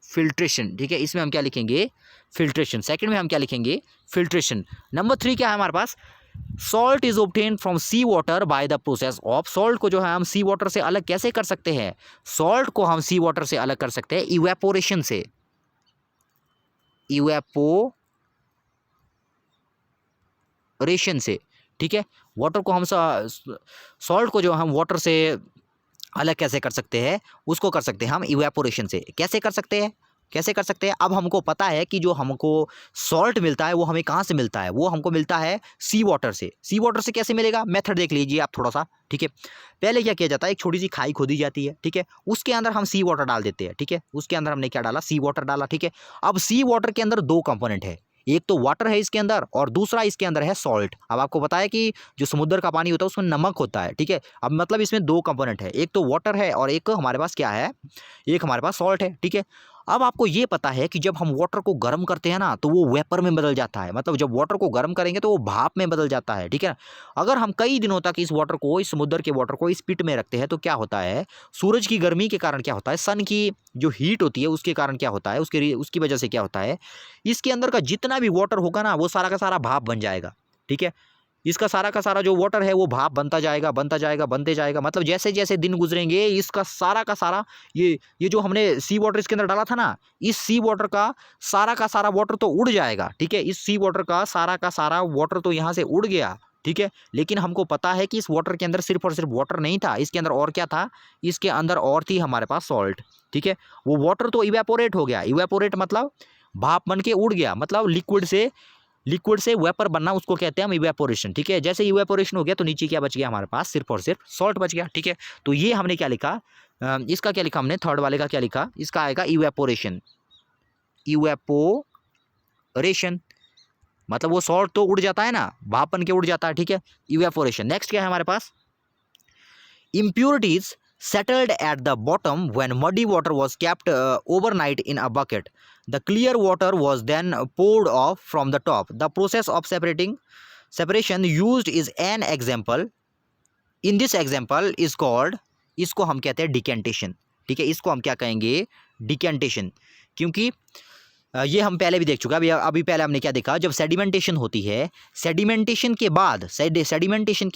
फिल्ट्रेशन, ठीक है। इसमें हम क्या लिखेंगे, फिल्ट्रेशन। सेकंड में हम क्या लिखेंगे, फिल्ट्रेशन। नंबर 3 क्या है हमारे पास, salt is obtain from sea water by the process of, salt को जो है हम सी वाटर से अलग कैसे कर सकते हैं, सॉल्ट को हम सी वाटर से अलग कर सकते हैं इवेपोरेशन से, इवेपोरेशन से, ठीक है। वाटर को हम सॉल्ट को जो हम वाटर से अलग कैसे कर सकते हैं, उसको कर सकते हैं हम इवेपोरेशन से। कैसे कर सकते हैं, कैसे कर सकते हैं, अब हमको पता है कि जो हमको सॉल्ट मिलता है वो हमें कहाँ से मिलता है, वो हमको मिलता है सी वाटर से। सी वाटर से कैसे मिलेगा, मेथड देख लीजिए आप थोड़ा सा, ठीक है। पहले क्या किया जाता है, एक छोटी सी खाई खोदी जाती है, ठीक है, उसके अंदर हम सी वाटर डाल देते हैं, ठीक है। उसके अंदर हमने क्या डाला, सी वाटर डाला, ठीक है। अब सी वाटर के अंदर 2 कंपोनेंट है, एक तो वाटर है इसके अंदर, और दूसरा इसके अंदर है सॉल्ट। अब आपको पता है कि जो समुद्र का पानी होता है उसमें नमक होता है, ठीक है। अब मतलब इसमें 2 कंपोनेंट है, एक तो वाटर है और एक हमारे पास क्या है, एक हमारे पास सॉल्ट है, ठीक है। अब आपको ये पता है कि जब हम वाटर को गर्म करते हैं ना, तो वो वेपर में बदल जाता है, मतलब जब वाटर को गर्म करेंगे तो वो भाप में बदल जाता है, ठीक है। अगर हम कई दिनों तक इस वाटर को, इस समुद्र के वाटर को इस पिट में रखते हैं, तो क्या होता है, सूरज की गर्मी के कारण क्या होता है, सन की जो हीट होती है उसके कारण क्या होता है, उसकी वजह से क्या होता है, इसके अंदर का जितना भी वाटर होगा ना, वो सारा का सारा भाप बन जाएगा, ठीक है। इसका सारा का सारा जो वाटर है वो भाप बनता जाएगा, बनता जाएगा, बनते जाएगा, मतलब जैसे जैसे दिन गुजरेंगे इसका सारा का सारा ये जो हमने सी वाटर इसके अंदर डाला था ना, इस सी वाटर का सारा वाटर तो उड़ जाएगा, ठीक है। इस सी वाटर का सारा वाटर तो यहाँ से उड़ गया, ठीक है। लेकिन हमको पता है कि इस वाटर के अंदर सिर्फ और सिर्फ वाटर नहीं था, इसके अंदर और क्या था, इसके अंदर और थी हमारे पास सॉल्ट, ठीक है। वो वाटर तो इवेपोरेट हो गया, इवेपोरेट मतलब भाप बन के उड़ गया, मतलब लिक्विड से वेपर बनना, उसको कहते हैं हम इवेपोरेशन, ठीक है। जैसे इवेपोरेशन हो गया तो नीचे क्या बच गया हमारे पास, सिर्फ और सिर्फ सॉल्ट बच गया, ठीक है। तो ये हमने क्या लिखा, इसका क्या लिखा हमने, थर्ड वाले का क्या लिखा, इसका आएगा इवेपोरेशन, इवेपोरेशन मतलब वो सॉल्ट तो उड़ जाता है ना, भाप बन के उड़ जाता है, ठीक है, इवेपोरेशन। नेक्स्ट क्या है हमारे पास, impurities settled at the bottom when muddy water was kept overnight in a bucket. The clear water was then poured off from the top. The process of separation used is an example. In this example is called, इसको हम कहते हैं decantation, ठीक है। इसको हम क्या कहेंगे, डिकेंटेशन, क्योंकि ये हम पहले भी देख चुके हैं। अभी पहले हमने क्या देखा, जब सेडिमेंटेशन होती है, सेडिमेंटेशन के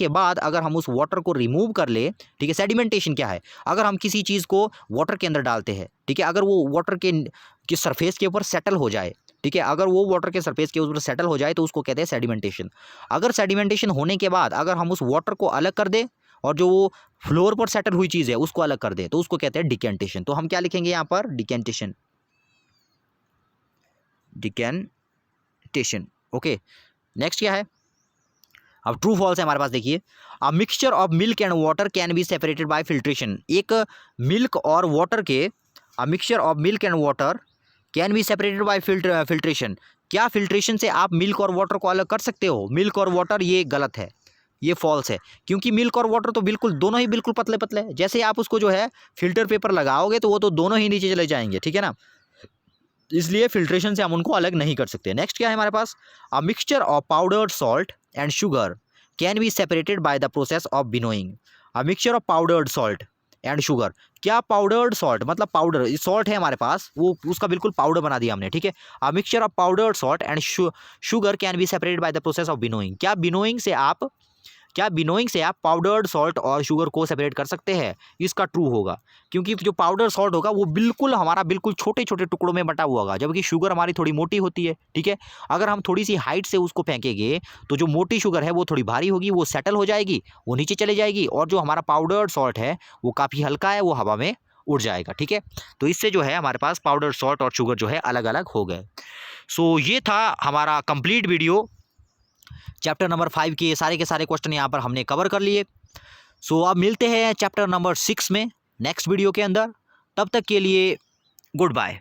बाद अगर हम उस वाटर को रिमूव कर ले, ठीक है। सेडिमेंटेशन क्या है, अगर हम किसी चीज़ को वाटर के अंदर डालते हैं, ठीक है, अगर वो वाटर के सरफेस के ऊपर सेटल हो जाए, ठीक है, अगर वो वाटर के सरफेस के ऊपर सेटल हो जाए तो उसको कहते हैं सेडिमेंटेशन। अगर सेडिमेंटेशन होने के बाद अगर हम उस वाटर को अलग कर दें और जो वो फ्लोर पर सेटल हुई चीज़ है उसको अलग कर दें, तो उसको कहते हैं डिकेंटेशन। तो हम क्या लिखेंगे यहाँ पर, डिकेंटेशन, डिकेंटेशन, ओके। नेक्स्ट क्या है, अब ट्रू फॉल्स है हमारे पास। देखिए, अ mixture of milk and water can be separated bye filtration, एक मिल्क और वाटर के, अ mixture of milk and water can be separated bye filtration, क्या फिल्ट्रेशन से आप मिल्क और वाटर को अलग कर सकते हो, मिल्क और वाटर, ये गलत है, ये फॉल्स है, क्योंकि मिल्क और वाटर तो बिल्कुल दोनों ही बिल्कुल पतले पतले हैं। जैसे आप उसको जो है फिल्टर पेपर लगाओगे तो वो तो दोनों ही नीचे चले जाएंगे, ठीक है ना, इसलिए फिल्ट्रेशन से हम उनको अलग नहीं कर सकते। नेक्स्ट क्या है हमारे पास, a mixture of powdered salt and sugar can be separated by the process of winnowing, a mixture of powdered salt, and sugar. क्या पाउडर्ड सॉल्ट, मतलब पाउडर सॉल्ट है हमारे पास, वो उसका बिल्कुल पाउडर बना दिया हमने, ठीक है। अ mixture of powdered salt and sugar can be separated by the process of winnowing. क्या बिनोइंग से आप पाउडर्ड सॉल्ट और शुगर को सेपरेट कर सकते हैं? इसका ट्रू होगा, क्योंकि जो पाउडर सॉल्ट होगा वो बिल्कुल हमारा बिल्कुल छोटे छोटे टुकड़ों में बटा हुआ होगा, जबकि शुगर हमारी थोड़ी मोटी होती है, ठीक है। अगर हम थोड़ी सी हाइट से उसको फेंकेंगे तो जो मोटी शुगर है वो थोड़ी भारी होगी, वो सेटल हो जाएगी, वो नीचे चले जाएगी, और जो हमारा पाउडर्ड सॉल्ट है वो काफ़ी हल्का है, वो हवा में उड़ जाएगा, ठीक है। तो इससे जो है हमारे पास पाउडर सॉल्ट और शुगर जो है अलग अलग हो गए। सो ये था हमारा कंप्लीट वीडियो। चैप्टर नंबर 5 के सारे क्वेश्चन यहाँ पर हमने कवर कर लिए। सो अब मिलते हैं चैप्टर नंबर 6 में नेक्स्ट वीडियो के अंदर। तब तक के लिए गुड बाय।